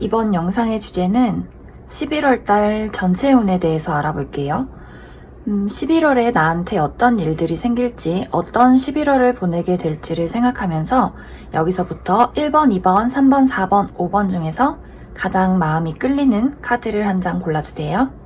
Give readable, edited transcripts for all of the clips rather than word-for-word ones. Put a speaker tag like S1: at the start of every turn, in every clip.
S1: 이번 영상의 주제는 11월 달 전체 운에 대해서 알아볼게요. 11월에 나한테 어떤 일들이 생길지, 어떤 11월을 보내게 될지를 생각하면서 여기서부터 1번, 2번, 3번, 4번, 5번 중에서 가장 마음이 끌리는 카드를 한 장 골라주세요.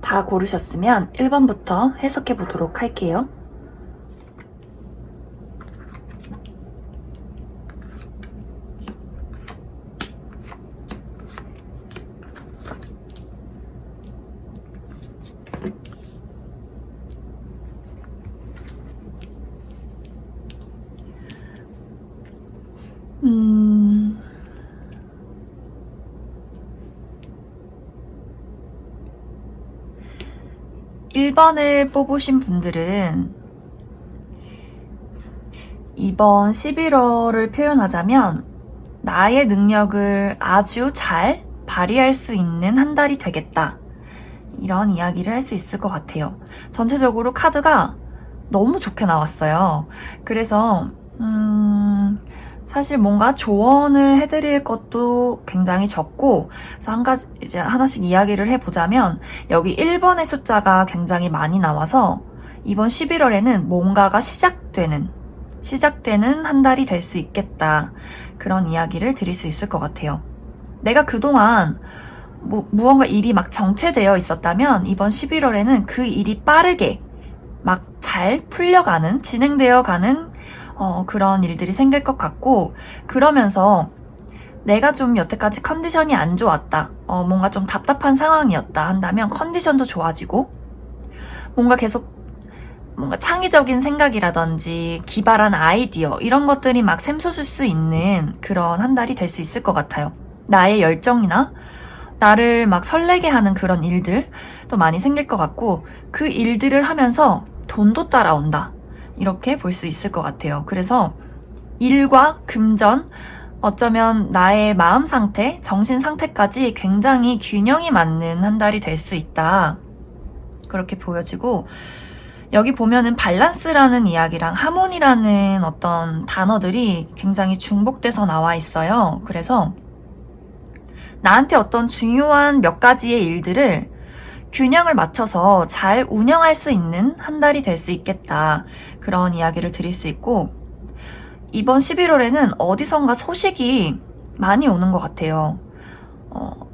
S1: 다 고르셨으면 1번부터 해석해 보도록 할게요. 음... 1번을 뽑으신 분들은 이번 11월을 표현하자면 나의 능력을 아주 잘 발휘할 수 있는 한 달이 되겠다. 이런 이야기를 할 수 있을 것 같아요. 전체적으로 카드가 너무 좋게 나왔어요. 그래서 사실 뭔가 조언을 해드릴 것도 굉장히 적고, 그래서 이제 하나씩 이야기를 해보자면, 여기 1번의 숫자가 굉장히 많이 나와서, 이번 11월에는 뭔가가 시작되는 한 달이 될 수 있겠다. 그런 이야기를 드릴 수 있을 것 같아요. 내가 그동안 무언가 일이 막 정체되어 있었다면, 이번 11월에는 그 일이 빠르게 막 잘 풀려가는, 진행되어 가는 그런 일들이 생길 것 같고, 그러면서 내가 좀 여태까지 컨디션이 안 좋았다, 뭔가 좀 답답한 상황이었다 한다면 컨디션도 좋아지고, 뭔가 계속 창의적인 생각이라든지 기발한 아이디어 이런 것들이 막 샘솟을 수 있는 그런 한 달이 될 수 있을 것 같아요. 나의 열정이나 나를 막 설레게 하는 그런 일들도 많이 생길 것 같고, 그 일들을 하면서 돈도 따라온다, 이렇게 볼 수 있을 것 같아요. 그래서 일과 금전, 어쩌면 나의 마음 상태, 정신 상태까지 굉장히 균형이 맞는 한 달이 될 수 있다, 그렇게 보여지고, 여기 보면은 밸런스라는 이야기랑 하모니라는 어떤 단어들이 굉장히 중복돼서 나와 있어요. 그래서 나한테 어떤 중요한 몇 가지의 일들을 균형을 맞춰서 잘 운영할 수 있는 한 달이 될 수 있겠다, 그런 이야기를 드릴 수 있고, 이번 11월에는 어디선가 소식이 많이 오는 것 같아요.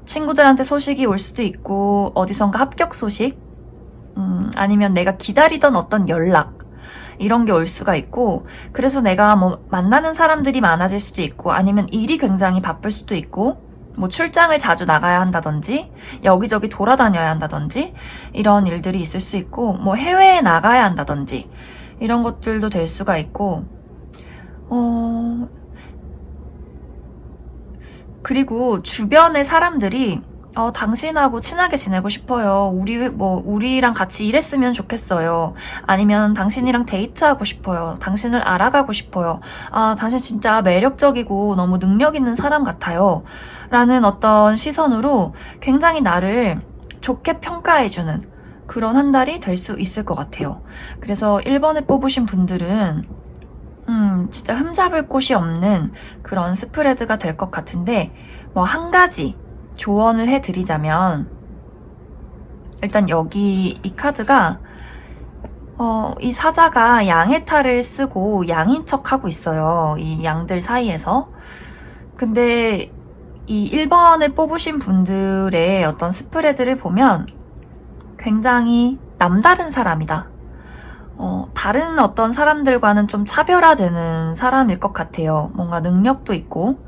S1: 친구들한테 소식이 올 수도 있고, 어디선가 합격 소식, 아니면 내가 기다리던 어떤 연락, 이런 게 올 수가 있고, 그래서 내가 만나는 사람들이 많아질 수도 있고, 아니면 일이 굉장히 바쁠 수도 있고, 출장을 자주 나가야 한다든지, 여기저기 돌아다녀야 한다든지, 이런 일들이 있을 수 있고, 해외에 나가야 한다든지, 이런 것들도 될 수가 있고, 그리고 주변의 사람들이, 당신하고 친하게 지내고 싶어요. 우리랑 같이 일했으면 좋겠어요. 아니면 당신이랑 데이트하고 싶어요. 당신을 알아가고 싶어요. 당신 진짜 매력적이고 너무 능력 있는 사람 같아요. 라는 어떤 시선으로 굉장히 나를 좋게 평가해주는 그런 한 달이 될 수 있을 것 같아요. 그래서 1번을 뽑으신 분들은 진짜 흠잡을 곳이 없는 그런 스프레드가 될 것 같은데, 한 가지 조언을 해드리자면, 일단 여기 이 카드가 이 사자가 양의 탈을 쓰고 양인 척 하고 있어요. 이 양들 사이에서. 근데 이 1번을 뽑으신 분들의 어떤 스프레드를 보면 굉장히 남다른 사람이다, 다른 어떤 사람들과는 좀 차별화되는 사람일 것 같아요. 뭔가 능력도 있고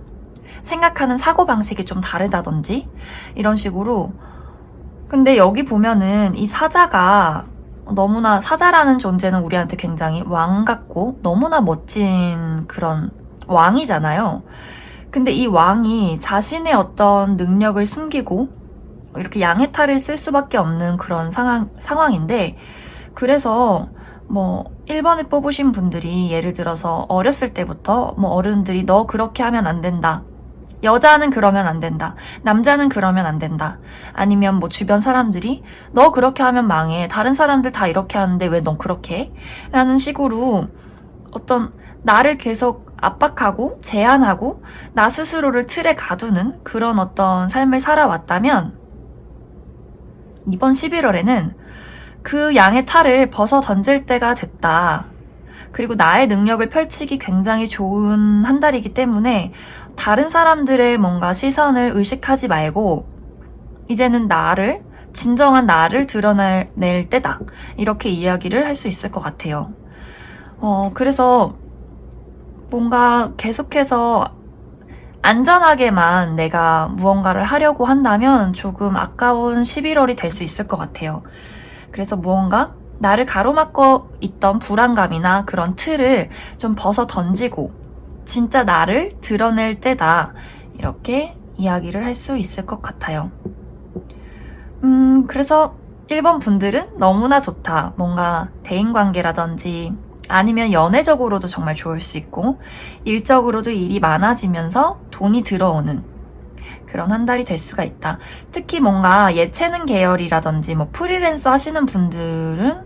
S1: 생각하는 사고방식이 좀 다르다든지 이런 식으로. 근데 여기 보면은 이 사자가 너무나 사자라는 존재는 우리한테 굉장히 왕 같고 너무나 멋진 그런 왕이잖아요. 근데 이 왕이 자신의 어떤 능력을 숨기고 이렇게 양의 탈을 쓸 수밖에 없는 그런 상황인데, 그래서 뭐 1번을 뽑으신 분들이 예를 들어서 어렸을 때부터 뭐 어른들이 너 그렇게 하면 안 된다, 여자는 그러면 안 된다, 남자는 그러면 안 된다, 아니면 뭐 주변 사람들이 너 그렇게 하면 망해, 다른 사람들 다 이렇게 하는데 왜 넌 그렇게 해? 라는 식으로 어떤 나를 계속 압박하고 제한하고 나 스스로를 틀에 가두는 그런 어떤 삶을 살아왔다면, 이번 11월에는 그 양의 탈을 벗어 던질 때가 됐다. 그리고 나의 능력을 펼치기 굉장히 좋은 한 달이기 때문에 다른 사람들의 뭔가 시선을 의식하지 말고 이제는 나를, 진정한 나를 드러낼 때다. 이렇게 이야기를 할 수 있을 것 같아요. 그래서 뭔가 계속해서 안전하게만 내가 무언가를 하려고 한다면 조금 아까운 11월이 될 수 있을 것 같아요. 그래서 무언가 나를 가로막고 있던 불안감이나 그런 틀을 좀 벗어 던지고 진짜 나를 드러낼 때다. 이렇게 이야기를 할 수 있을 것 같아요. 그래서 1번 분들은 너무나 좋다. 뭔가 대인관계라든지 아니면 연애적으로도 정말 좋을 수 있고 일적으로도 일이 많아지면서 돈이 들어오는 그런 한 달이 될 수가 있다. 특히 뭔가 예체능 계열이라든지 뭐 프리랜서 하시는 분들은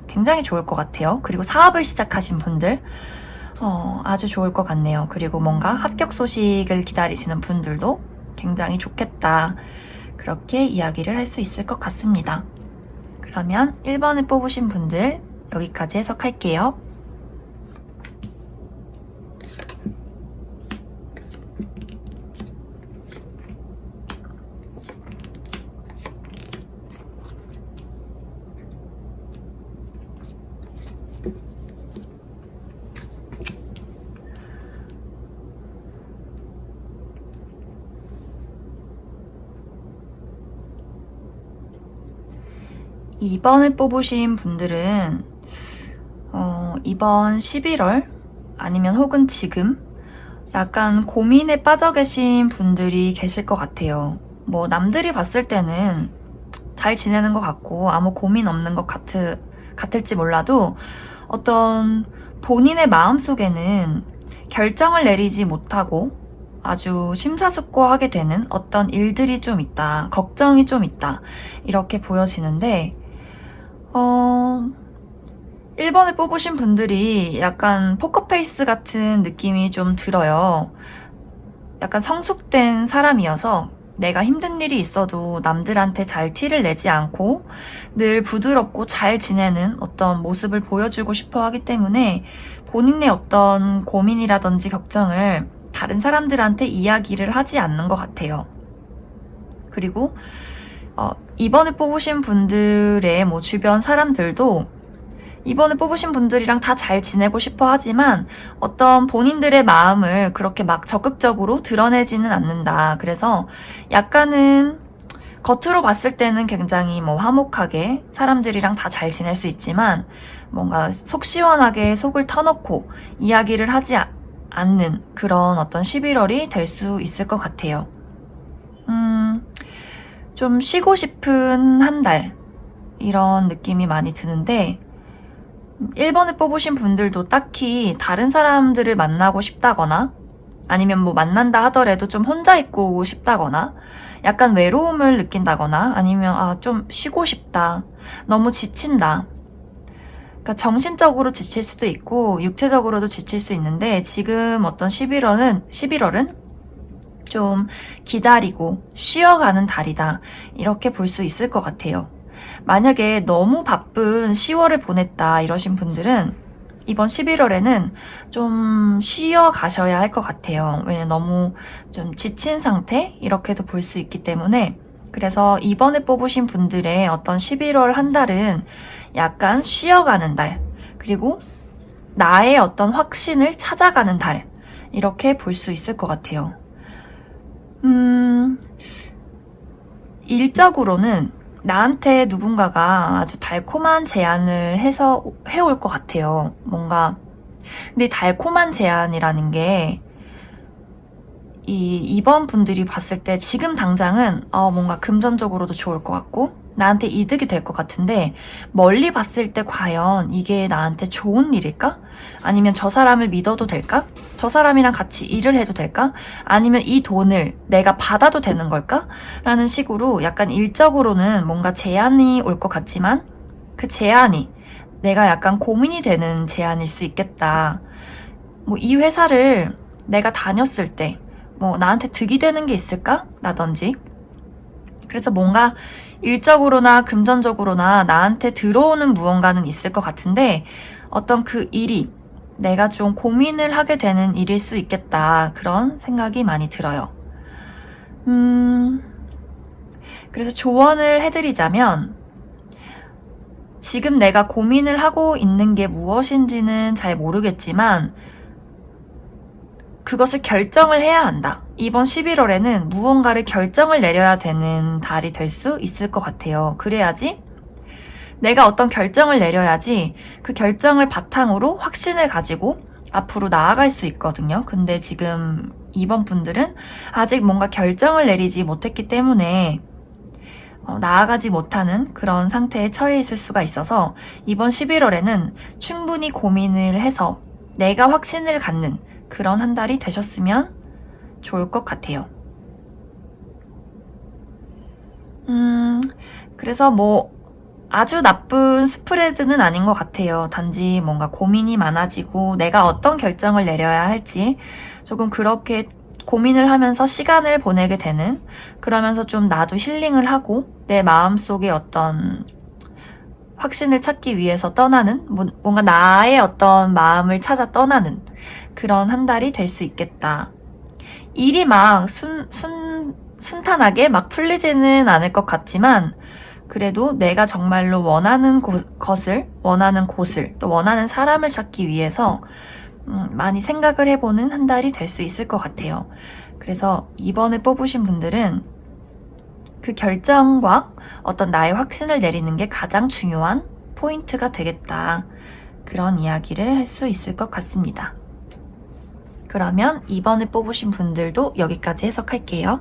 S1: 굉장히 좋을 것 같아요. 그리고 사업을 시작하신 분들 아주 좋을 것 같네요. 그리고 뭔가 합격 소식을 기다리시는 분들도 굉장히 좋겠다. 그렇게 이야기를 할 수 있을 것 같습니다. 그러면 1번을 뽑으신 분들 여기까지 해석할게요. 2번을 뽑으신 분들은 이번 11월 아니면 혹은 지금 약간 고민에 빠져 계신 분들이 계실 것 같아요. 뭐 남들이 봤을 때는 잘 지내는 것 같고 아무 고민 없는 것 같을지 몰라도 어떤 본인의 마음속에는 결정을 내리지 못하고 아주 심사숙고하게 되는 어떤 일들이 좀 있다, 걱정이 좀 있다, 이렇게 보여지는데 1번을 뽑으신 분들이 약간 포커페이스 같은 느낌이 좀 들어요. 약간 성숙된 사람이어서 내가 힘든 일이 있어도 남들한테 잘 티를 내지 않고 늘 부드럽고 잘 지내는 어떤 모습을 보여주고 싶어 하기 때문에 본인의 어떤 고민이라든지 걱정을 다른 사람들한테 이야기를 하지 않는 것 같아요. 그리고 이번에 뽑으신 분들의 뭐 주변 사람들도 이번에 뽑으신 분들이랑 다 잘 지내고 싶어 하지만 어떤 본인들의 마음을 그렇게 막 적극적으로 드러내지는 않는다. 그래서 약간은 겉으로 봤을 때는 굉장히 뭐 화목하게 사람들이랑 다 잘 지낼 수 있지만 뭔가 속 시원하게 속을 터놓고 이야기를 하지 않는 그런 어떤 11월이 될 수 있을 것 같아요. 좀 쉬고 싶은 한 달, 이런 느낌이 많이 드는데 1번을 뽑으신 분들도 딱히 다른 사람들을 만나고 싶다거나 아니면 뭐 만난다 하더라도 좀 혼자 있고 싶다거나 약간 외로움을 느낀다거나 아니면 좀 쉬고 싶다, 너무 지친다, 그러니까 정신적으로 지칠 수도 있고 육체적으로도 지칠 수 있는데 지금 어떤 11월은 좀 기다리고 쉬어가는 달이다, 이렇게 볼 수 있을 것 같아요. 만약에 너무 바쁜 10월을 보냈다 이러신 분들은 이번 11월에는 좀 쉬어가셔야 할 것 같아요. 왜냐면 너무 좀 지친 상태, 이렇게도 볼 수 있기 때문에. 그래서 이번에 뽑으신 분들의 어떤 11월 한 달은 약간 쉬어가는 달, 그리고 나의 어떤 확신을 찾아가는 달, 이렇게 볼 수 있을 것 같아요. 일적으로는 나한테 누군가가 아주 달콤한 제안을 해올 것 같아요. 뭔가, 근데 달콤한 제안이라는 게, 이번 분들이 봤을 때 지금 당장은, 뭔가 금전적으로도 좋을 것 같고, 나한테 이득이 될 것 같은데, 멀리 봤을 때 과연 이게 나한테 좋은 일일까? 아니면 저 사람을 믿어도 될까? 저 사람이랑 같이 일을 해도 될까? 아니면 이 돈을 내가 받아도 되는 걸까? 라는 식으로 약간 일적으로는 뭔가 제안이 올 것 같지만 그 제안이 내가 약간 고민이 되는 제안일 수 있겠다. 뭐 이 회사를 내가 다녔을 때 뭐 나한테 득이 되는 게 있을까? 라든지. 그래서 뭔가 일적으로나 금전적으로나 나한테 들어오는 무언가는 있을 것 같은데 어떤 그 일이 내가 좀 고민을 하게 되는 일일 수 있겠다. 그런 생각이 많이 들어요. 그래서 조언을 해드리자면 지금 내가 고민을 하고 있는 게 무엇인지는 잘 모르겠지만 그것을 결정을 해야 한다. 이번 11월에는 무언가를 결정을 내려야 되는 달이 될 수 있을 것 같아요. 그래야지 내가 어떤 결정을 내려야지 그 결정을 바탕으로 확신을 가지고 앞으로 나아갈 수 있거든요. 근데 지금 이번 분들은 아직 뭔가 결정을 내리지 못했기 때문에 나아가지 못하는 그런 상태에 처해 있을 수가 있어서 이번 11월에는 충분히 고민을 해서 내가 확신을 갖는 그런 한 달이 되셨으면 좋을 것 같아요. 그래서 뭐 아주 나쁜 스프레드는 아닌 것 같아요. 단지 뭔가 고민이 많아지고 내가 어떤 결정을 내려야 할지 조금 그렇게 고민을 하면서 시간을 보내게 되는, 그러면서 좀 나도 힐링을 하고 내 마음속에 어떤 확신을 찾기 위해서 떠나는, 뭔가 나의 어떤 마음을 찾아 떠나는 그런 한 달이 될 수 있겠다. 일이 막 순탄하게 막 풀리지는 않을 것 같지만 그래도 내가 정말로 원하는 것을, 원하는 곳을, 또 원하는 사람을 찾기 위해서 많이 생각을 해보는 한 달이 될 수 있을 것 같아요. 그래서 이번에 뽑으신 분들은 그 결정과 어떤 나의 확신을 내리는 게 가장 중요한 포인트가 되겠다. 그런 이야기를 할 수 있을 것 같습니다. 그러면 이번에 뽑으신 분들도 여기까지 해석할게요.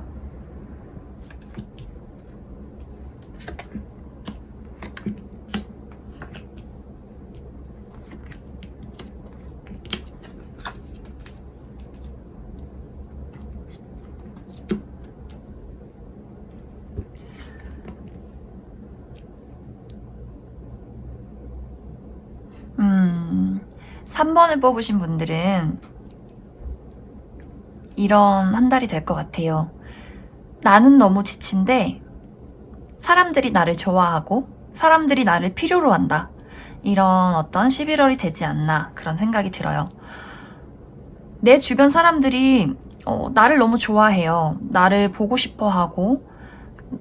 S1: 음, 3번을 뽑으신 분들은 이런 한 달이 될 것 같아요. 나는 너무 지친데 사람들이 나를 좋아하고 사람들이 나를 필요로 한다. 이런 어떤 11월이 되지 않나 그런 생각이 들어요. 내 주변 사람들이 나를 너무 좋아해요. 나를 보고 싶어 하고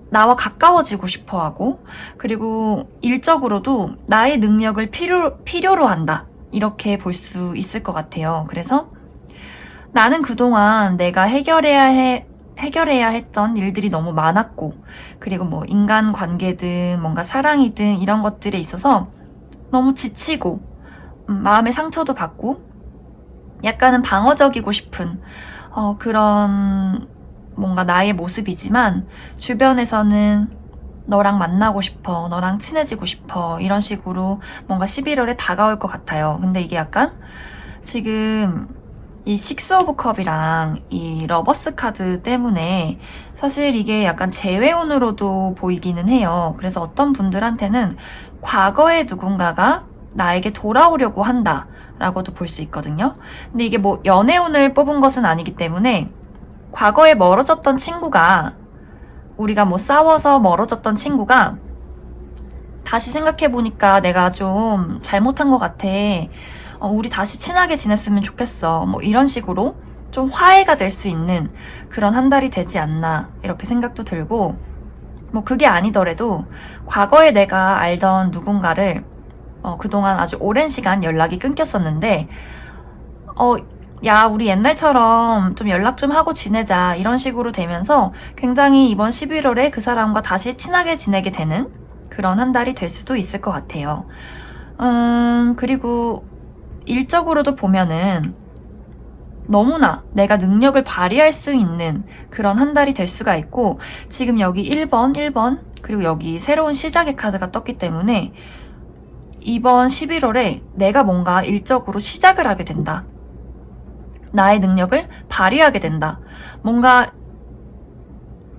S1: 나와 가까워지고 싶어 하고, 그리고 일적으로도 나의 능력을 필요로 한다. 이렇게 볼 수 있을 것 같아요. 그래서 나는 그동안 내가 해결해야 했던 일들이 너무 많았고, 그리고 뭐 인간 관계든 뭔가 사랑이든 이런 것들에 있어서 너무 지치고, 마음의 상처도 받고, 약간은 방어적이고 싶은, 그런 뭔가 나의 모습이지만, 주변에서는 너랑 만나고 싶어, 너랑 친해지고 싶어, 이런 식으로 뭔가 11월에 다가올 것 같아요. 근데 이게 약간 지금 이 식스 오브 컵이랑 이 러버스 카드 때문에 사실 이게 약간 재회운으로도 보이기는 해요. 그래서 어떤 분들한테는 과거의 누군가가 나에게 돌아오려고 한다 라고도 볼 수 있거든요. 근데 이게 뭐 연애운을 뽑은 것은 아니기 때문에 과거에 멀어졌던 친구가, 우리가 뭐 싸워서 멀어졌던 친구가 다시 생각해보니까 내가 좀 잘못한 것 같아. 우리 다시 친하게 지냈으면 좋겠어. 뭐 이런 식으로 좀 화해가 될 수 있는 그런 한 달이 되지 않나 이렇게 생각도 들고, 뭐 그게 아니더라도 과거에 내가 알던 누군가를 그동안 아주 오랜 시간 연락이 끊겼었는데 야, 우리 옛날처럼 좀 연락 좀 하고 지내자, 이런 식으로 되면서 굉장히 이번 11월에 그 사람과 다시 친하게 지내게 되는 그런 한 달이 될 수도 있을 것 같아요. 그리고 일적으로도 보면은 너무나 내가 능력을 발휘할 수 있는 그런 한 달이 될 수가 있고, 지금 여기 1번, 그리고 여기 새로운 시작의 카드가 떴기 때문에 이번 11월에 내가 뭔가 일적으로 시작을 하게 된다. 나의 능력을 발휘하게 된다. 뭔가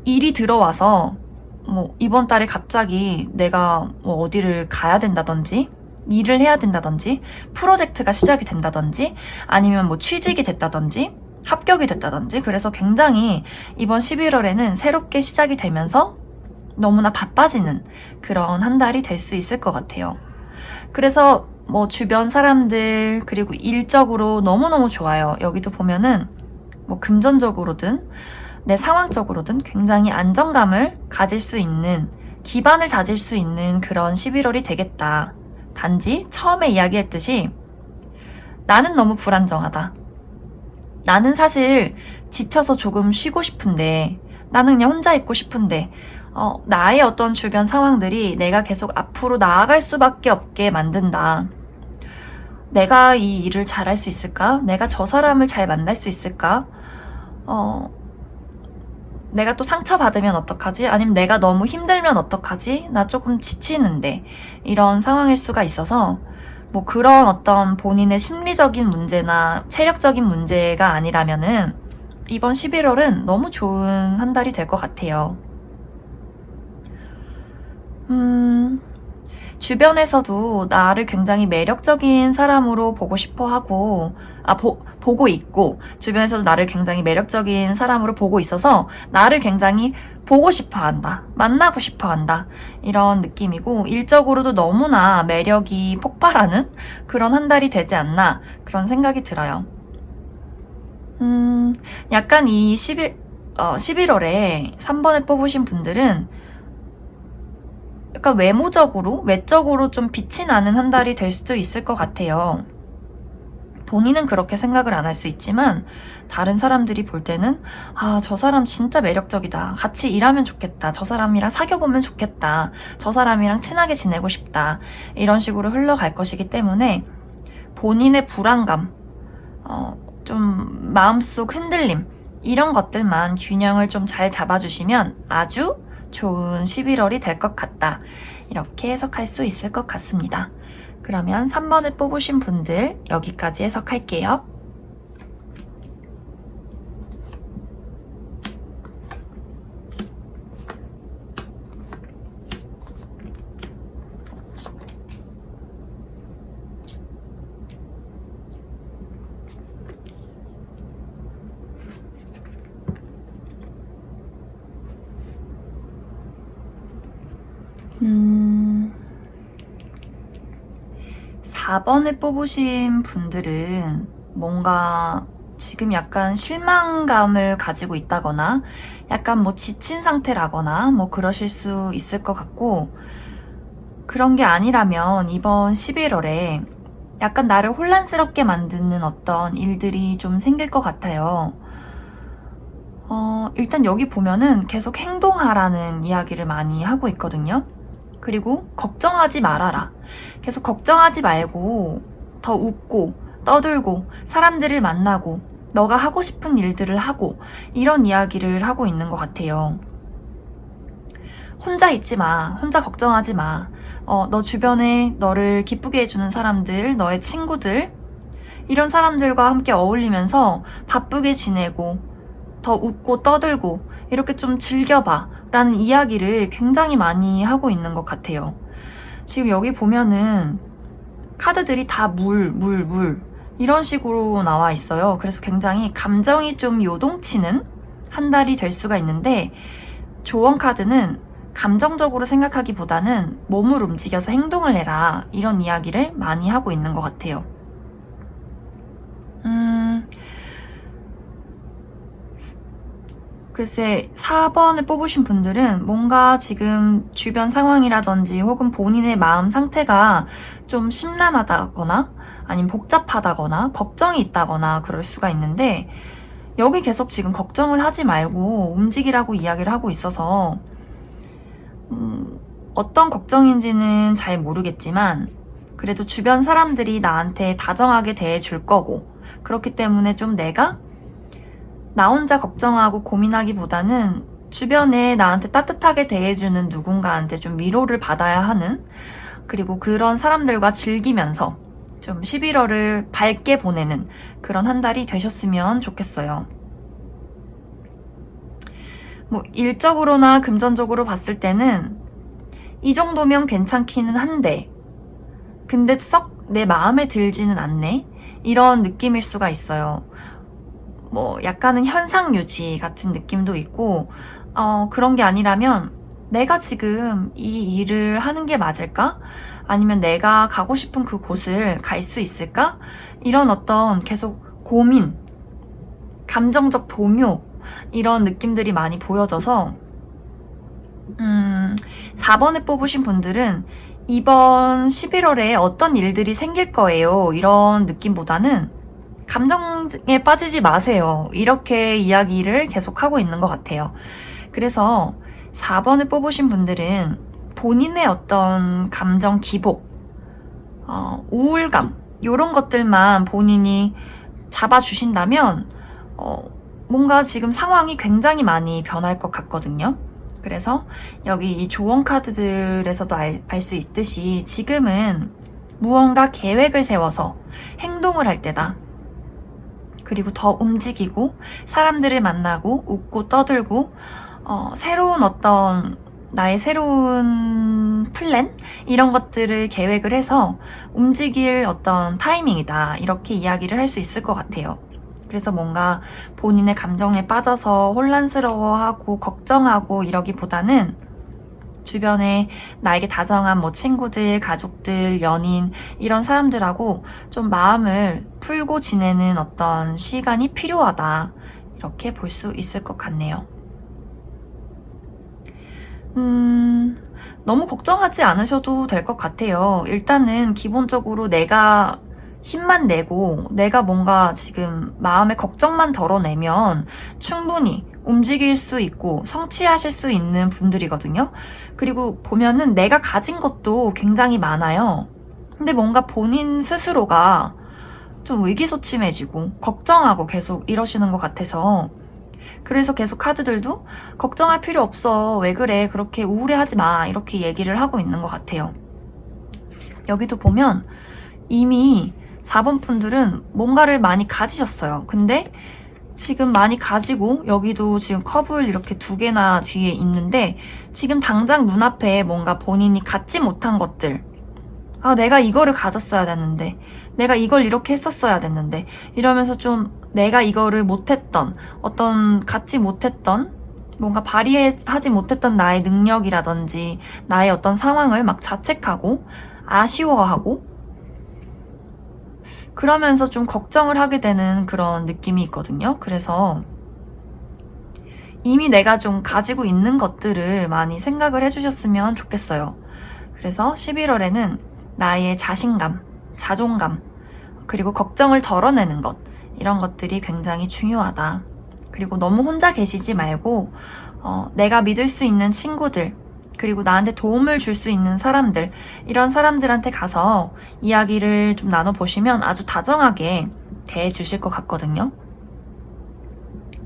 S1: 일이 들어와서 뭐 이번 달에 갑자기 내가 뭐 어디를 가야 된다든지, 일을 해야 된다든지, 프로젝트가 시작이 된다든지, 아니면 뭐 취직이 됐다든지, 합격이 됐다든지, 그래서 굉장히 이번 11월에는 새롭게 시작이 되면서 너무나 바빠지는 그런 한 달이 될 수 있을 것 같아요. 그래서 뭐 주변 사람들, 그리고 일적으로 너무너무 좋아요. 여기도 보면은 뭐 금전적으로든 내 상황적으로든 굉장히 안정감을 가질 수 있는, 기반을 다질 수 있는 그런 11월이 되겠다. 단지 처음에 이야기했듯이 나는 너무 불안정하다. 나는 사실 지쳐서 조금 쉬고 싶은데, 나는 그냥 혼자 있고 싶은데, 나의 어떤 주변 상황들이 내가 계속 앞으로 나아갈 수밖에 없게 만든다. 내가 이 일을 잘할 수 있을까? 내가 저 사람을 잘 만날 수 있을까? 내가 또 상처받으면 어떡하지? 아니면 내가 너무 힘들면 어떡하지? 나 조금 지치는데. 이런 상황일 수가 있어서 뭐 그런 어떤 본인의 심리적인 문제나 체력적인 문제가 아니라면은 이번 11월은 너무 좋은 한 달이 될 것 같아요. 주변에서도 나를 굉장히 매력적인 사람으로 보고 싶어 하고, 보고 있고, 주변에서도 나를 굉장히 매력적인 사람으로 보고 있어서 나를 굉장히 보고 싶어 한다. 만나고 싶어 한다. 이런 느낌이고, 일적으로도 너무나 매력이 폭발하는 그런 한 달이 되지 않나, 그런 생각이 들어요. 약간 이 11월에 3번을 뽑으신 분들은 약간 외적으로 좀 빛이 나는 한 달이 될 수도 있을 것 같아요. 본인은 그렇게 생각을 안 할 수 있지만 다른 사람들이 볼 때는 저 사람 진짜 매력적이다. 같이 일하면 좋겠다. 저 사람이랑 사귀어보면 좋겠다. 저 사람이랑 친하게 지내고 싶다. 이런 식으로 흘러갈 것이기 때문에 본인의 불안감, 좀 마음속 흔들림, 이런 것들만 균형을 좀 잘 잡아주시면 아주 좋은 11월이 될 것 같다. 이렇게 해석할 수 있을 것 같습니다. 그러면 3번을 뽑으신 분들 여기까지 해석할게요. 음... 4번을 뽑으신 분들은 뭔가 지금 약간 실망감을 가지고 있다거나 약간 뭐 지친 상태라거나 뭐 그러실 수 있을 것 같고, 그런 게 아니라면 이번 11월에 약간 나를 혼란스럽게 만드는 어떤 일들이 좀 생길 것 같아요. 일단 여기 보면은 계속 행동하라는 이야기를 많이 하고 있거든요. 그리고 걱정하지 말아라. 계속 걱정하지 말고 더 웃고 떠들고 사람들을 만나고 너가 하고 싶은 일들을 하고, 이런 이야기를 하고 있는 것 같아요. 혼자 있지 마. 혼자 걱정하지 마. 너 주변에 너를 기쁘게 해주는 사람들, 너의 친구들, 이런 사람들과 함께 어울리면서 바쁘게 지내고 더 웃고 떠들고 이렇게 좀 즐겨봐 라는 이야기를 굉장히 많이 하고 있는 것 같아요. 지금 여기 보면은 카드들이 다 물 이런 식으로 나와 있어요. 그래서 굉장히 감정이 좀 요동치는 한 달이 될 수가 있는데, 조언 카드는 감정적으로 생각하기보다는 몸을 움직여서 행동을 해라, 이런 이야기를 많이 하고 있는 것 같아요. 글쎄 4번을 뽑으신 분들은 뭔가 지금 주변 상황이라든지 혹은 본인의 마음 상태가 좀 심란하다거나 아니면 복잡하다거나 걱정이 있다거나 그럴 수가 있는데 여기 계속 지금 걱정을 하지 말고 움직이라고 이야기를 하고 있어서 어떤 걱정인지는 잘 모르겠지만 그래도 주변 사람들이 나한테 다정하게 대해줄 거고 그렇기 때문에 좀 내가 나 혼자 걱정하고 고민하기보다는 주변에 나한테 따뜻하게 대해주는 누군가한테 좀 위로를 받아야 하는 그리고 그런 사람들과 즐기면서 좀 11월을 밝게 보내는 그런 한 달이 되셨으면 좋겠어요. 뭐 일적으로나 금전적으로 봤을 때는 이 정도면 괜찮기는 한데 근데 썩 내 마음에 들지는 않네? 이런 느낌일 수가 있어요. 뭐 약간은 현상 유지 같은 느낌도 있고 그런 게 아니라면 내가 지금 이 일을 하는 게 맞을까? 아니면 내가 가고 싶은 그 곳을 갈 수 있을까? 이런 어떤 계속 고민, 감정적 동요 이런 느낌들이 많이 보여져서 4번을 뽑으신 분들은 이번 11월에 어떤 일들이 생길 거예요. 이런 느낌보다는 감정에 빠지지 마세요. 이렇게 이야기를 계속하고 있는 것 같아요. 그래서 4번을 뽑으신 분들은 본인의 어떤 감정 기복, 우울감 이런 것들만 본인이 잡아주신다면 뭔가 지금 상황이 굉장히 많이 변할 것 같거든요. 그래서 여기 이 조언 카드들에서도 알 수 있듯이 지금은 무언가 계획을 세워서 행동을 할 때다. 그리고 더 움직이고 사람들을 만나고 웃고 떠들고 새로운 어떤 나의 새로운 플랜? 이런 것들을 계획을 해서 움직일 어떤 타이밍이다. 이렇게 이야기를 할 수 있을 것 같아요. 그래서 뭔가 본인의 감정에 빠져서 혼란스러워하고 걱정하고 이러기보다는 주변에 나에게 다정한 뭐 친구들, 가족들, 연인 이런 사람들하고 좀 마음을 풀고 지내는 어떤 시간이 필요하다. 이렇게 볼 수 있을 것 같네요. 너무 걱정하지 않으셔도 될 것 같아요. 일단은 기본적으로 내가 힘만 내고 내가 뭔가 지금 마음의 걱정만 덜어내면 충분히 움직일 수 있고 성취하실 수 있는 분들이거든요. 그리고 보면은 내가 가진 것도 굉장히 많아요. 근데 뭔가 본인 스스로가 좀 의기소침해지고 걱정하고 계속 이러시는 것 같아서 그래서 계속 카드들도 걱정할 필요 없어. 왜 그래? 그렇게 우울해하지 마. 이렇게 얘기를 하고 있는 것 같아요. 여기도 보면 이미 4번 분들은 뭔가를 많이 가지셨어요. 근데 지금 많이 가지고 여기도 지금 컵을 이렇게 2개나 뒤에 있는데 지금 당장 눈앞에 뭔가 본인이 갖지 못한 것들 내가 이거를 가졌어야 됐는데 내가 이걸 이렇게 했었어야 됐는데 이러면서 좀 내가 이거를 못했던 어떤 갖지 못했던 뭔가 발휘하지 못했던 나의 능력이라든지 나의 어떤 상황을 막 자책하고 아쉬워하고 그러면서 좀 걱정을 하게 되는 그런 느낌이 있거든요. 그래서 이미 내가 좀 가지고 있는 것들을 많이 생각을 해주셨으면 좋겠어요. 그래서 11월에는 나의 자신감, 자존감, 그리고 걱정을 덜어내는 것, 이런 것들이 굉장히 중요하다. 그리고 너무 혼자 계시지 말고 내가 믿을 수 있는 친구들, 그리고 나한테 도움을 줄 수 있는 사람들, 이런 사람들한테 가서 이야기를 좀 나눠보시면 아주 다정하게 대해주실 것 같거든요.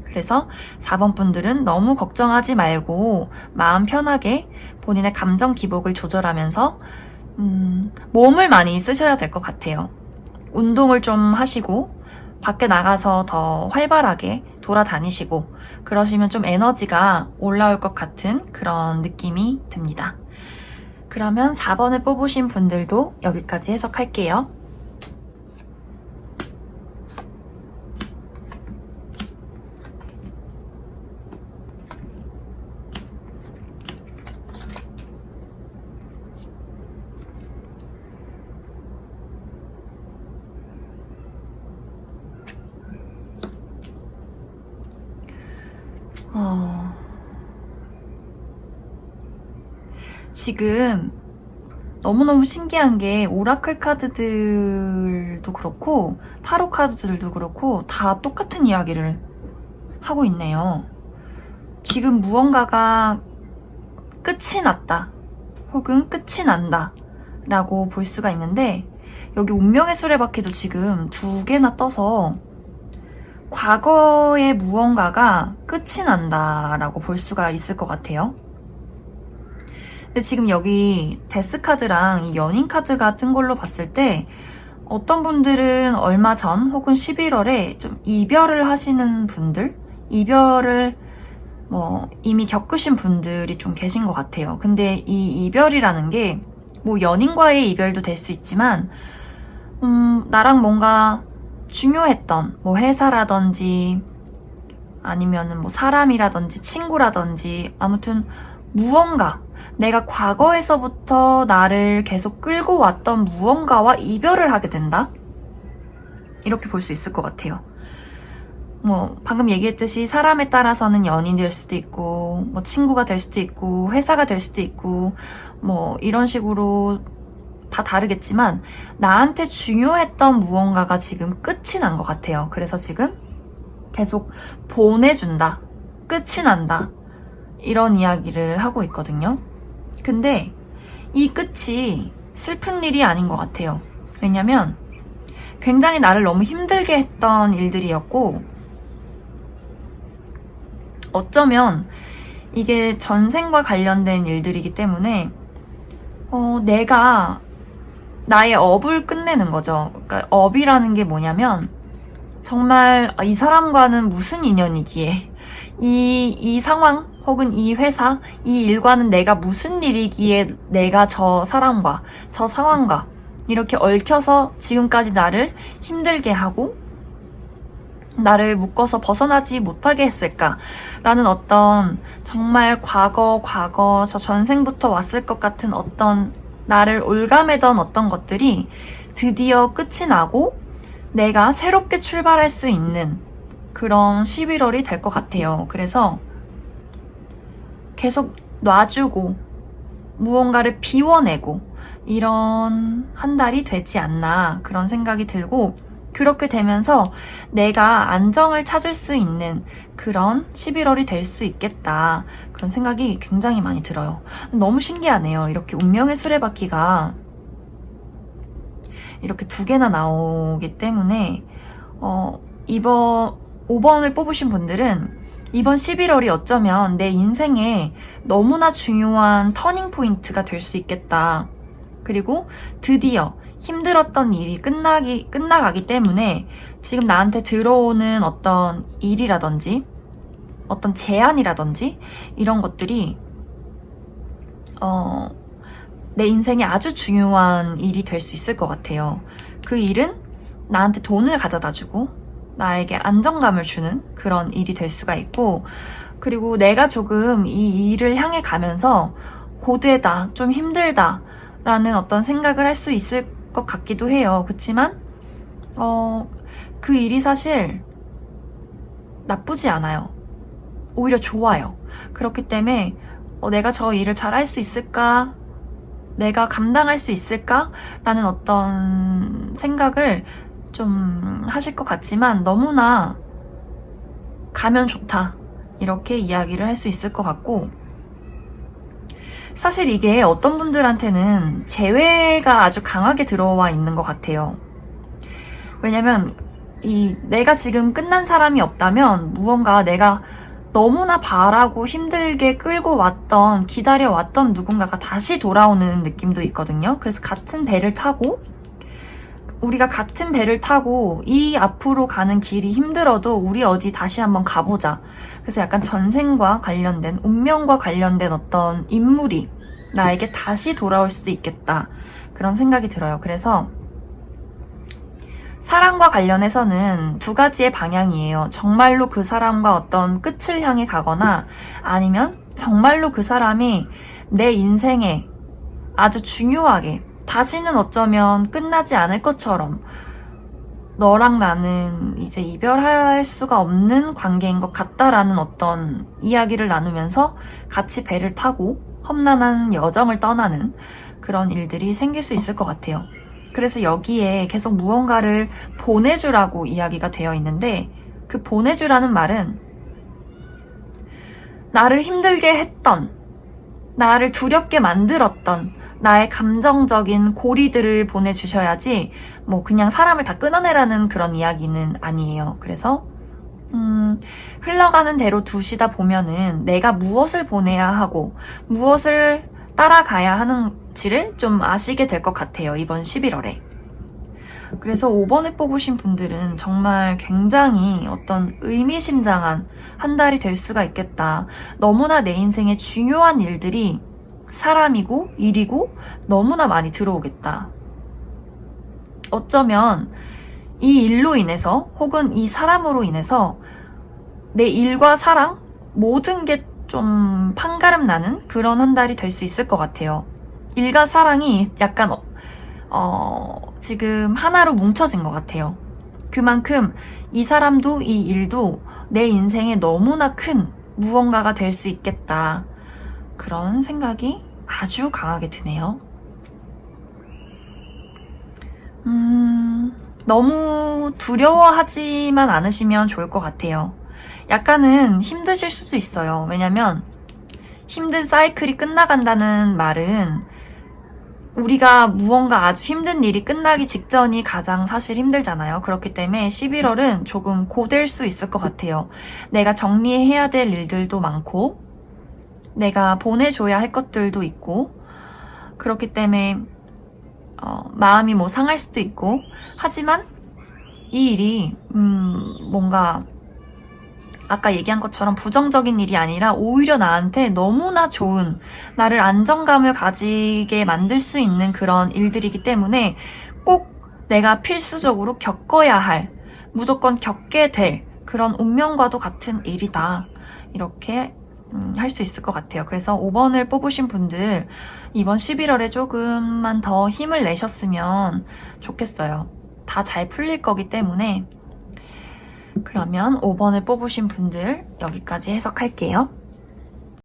S1: 그래서 4번 분들은 너무 걱정하지 말고 마음 편하게 본인의 감정 기복을 조절하면서 몸을 많이 쓰셔야 될 것 같아요. 운동을 좀 하시고 밖에 나가서 더 활발하게 돌아다니시고 그러시면 좀 에너지가 올라올 것 같은 그런 느낌이 듭니다. 그러면 4번을 뽑으신 분들도 여기까지 해석할게요. 지금 너무너무 신기한 게 오라클 카드들도 그렇고 타로 카드들도 그렇고 다 똑같은 이야기를 하고 있네요. 지금 무언가가 끝이 났다 혹은 끝이 난다 라고 볼 수가 있는데, 여기 운명의 수레바퀴도 지금 2개나 떠서 과거의 무언가가 끝이 난다라고 볼 수가 있을 것 같아요. 근데 지금 여기 데스 카드랑 이 연인 카드가 뜬 걸로 봤을 때 어떤 분들은 얼마 전 혹은 11월에 좀 이별을 하시는 분들, 이별을 이미 겪으신 분들이 좀 계신 것 같아요. 근데 이 이별이라는 게 연인과의 이별도 될 수 있지만 나랑 뭔가 중요했던 회사라든지 아니면은 사람이라든지 친구라든지 아무튼 무언가 내가 과거에서부터 나를 계속 끌고 왔던 무언가와 이별을 하게 된다? 이렇게 볼 수 있을 것 같아요. 방금 얘기했듯이 사람에 따라서는 연인이 될 수도 있고 친구가 될 수도 있고 회사가 될 수도 있고 이런 식으로 다 다르겠지만 나한테 중요했던 무언가가 지금 끝이 난 것 같아요. 그래서 지금 계속 보내준다, 끝이 난다 이런 이야기를 하고 있거든요. 근데 이 끝이 슬픈 일이 아닌 것 같아요. 왜냐면 굉장히 나를 너무 힘들게 했던 일들이었고, 어쩌면 이게 전생과 관련된 일들이기 때문에 내가 나의 업을 끝내는 거죠. 그러니까 업이라는 게 뭐냐면 정말 이 사람과는 무슨 인연이기에, 이 상황 혹은 이 회사, 이 일과는 내가 무슨 일이기에 내가 저 사람과 저 상황과 이렇게 얽혀서 지금까지 나를 힘들게 하고 나를 묶어서 벗어나지 못하게 했을까라는 어떤 정말 과거 저 전생부터 왔을 것 같은 어떤 나를 올가매던 어떤 것들이 드디어 끝이 나고 내가 새롭게 출발할 수 있는 그런 11월이 될 것 같아요. 그래서 계속 놔주고 무언가를 비워내고 이런 한 달이 되지 않나 그런 생각이 들고, 그렇게 되면서 내가 안정을 찾을 수 있는 그런 11월이 될 수 있겠다 그런 생각이 굉장히 많이 들어요. 너무 신기하네요. 이렇게 운명의 수레바퀴가 이렇게 2개나 나오기 때문에 이번 5번을 뽑으신 분들은 이번 11월이 어쩌면 내 인생에 너무나 중요한 터닝 포인트가 될 수 있겠다. 그리고 드디어 힘들었던 일이 끝나가기 때문에 지금 나한테 들어오는 어떤 일이라든지 어떤 제안이라든지 이런 것들이 내 인생에 아주 중요한 일이 될 수 있을 것 같아요. 그 일은 나한테 돈을 가져다 주고 나에게 안정감을 주는 그런 일이 될 수가 있고, 그리고 내가 조금 이 일을 향해 가면서 고되다, 좀 힘들다 라는 어떤 생각을 할 수 있을 것 같기도 해요. 그렇지만 그 일이 사실 나쁘지 않아요. 오히려 좋아요. 그렇기 때문에 내가 저 일을 잘할 수 있을까? 내가 감당할 수 있을까? 라는 어떤 생각을 좀 하실 것 같지만 너무나 가면 좋다 이렇게 이야기를 할 수 있을 것 같고, 사실 이게 어떤 분들한테는 재회가 아주 강하게 들어와 있는 것 같아요. 왜냐면 내가 지금 끝난 사람이 없다면 무언가 내가 너무나 바라고 힘들게 끌고 왔던, 기다려왔던 누군가가 다시 돌아오는 느낌도 있거든요. 그래서 우리가 같은 배를 타고 이 앞으로 가는 길이 힘들어도 우리 어디 다시 한번 가보자. 그래서 약간 전생과 관련된, 운명과 관련된 어떤 인물이 나에게 다시 돌아올 수도 있겠다 그런 생각이 들어요. 그래서 사랑과 관련해서는 2가지의 방향이에요. 정말로 그 사람과 어떤 끝을 향해 가거나, 아니면 정말로 그 사람이 내 인생에 아주 중요하게 다시는 어쩌면 끝나지 않을 것처럼 너랑 나는 이제 이별할 수가 없는 관계인 것 같다라는 어떤 이야기를 나누면서 같이 배를 타고 험난한 여정을 떠나는 그런 일들이 생길 수 있을 것 같아요. 그래서 여기에 계속 무언가를 보내주라고 이야기가 되어 있는데 그 보내주라는 말은 나를 힘들게 했던, 나를 두렵게 만들었던 나의 감정적인 고리들을 보내주셔야지 뭐 그냥 사람을 다 끊어내라는 그런 이야기는 아니에요. 그래서 흘러가는 대로 두시다 보면은 내가 무엇을 보내야 하고 무엇을 따라가야 하는지를 좀 아시게 될 것 같아요. 이번 11월에. 그래서 5번을 뽑으신 분들은 정말 굉장히 어떤 의미심장한 한 달이 될 수가 있겠다. 너무나 내 인생에 중요한 일들이 사람이고 일이고 너무나 많이 들어오겠다. 어쩌면 이 일로 인해서 혹은 이 사람으로 인해서 내 일과 사랑 모든 게 좀 판가름 나는 그런 한 달이 될 수 있을 것 같아요. 일과 사랑이 약간 지금 하나로 뭉쳐진 것 같아요. 그만큼 이 사람도 이 일도 내 인생에 너무나 큰 무언가가 될 수 있겠다. 그런 생각이 아주 강하게 드네요. 너무 두려워하지만 않으시면 좋을 것 같아요. 약간은 힘드실 수도 있어요. 왜냐면 힘든 사이클이 끝나간다는 말은 우리가 무언가 아주 힘든 일이 끝나기 직전이 가장 사실 힘들잖아요. 그렇기 때문에 11월은 조금 고될 수 있을 것 같아요. 내가 정리해야 될 일들도 많고 내가 보내줘야 할 것들도 있고 그렇기 때문에 마음이 뭐 상할 수도 있고 하지만 이 일이 뭔가 아까 얘기한 것처럼 부정적인 일이 아니라 오히려 나한테 너무나 좋은 나를 안정감을 가지게 만들 수 있는 그런 일들이기 때문에 꼭 내가 필수적으로 겪어야 할 무조건 겪게 될 그런 운명과도 같은 일이다. 이렇게 할 수 있을 것 같아요. 그래서 5번을 뽑으신 분들 이번 11월에 조금만 더 힘을 내셨으면 좋겠어요. 다 잘 풀릴 거기 때문에 그러면 5번을 뽑으신 분들 여기까지 해석할게요.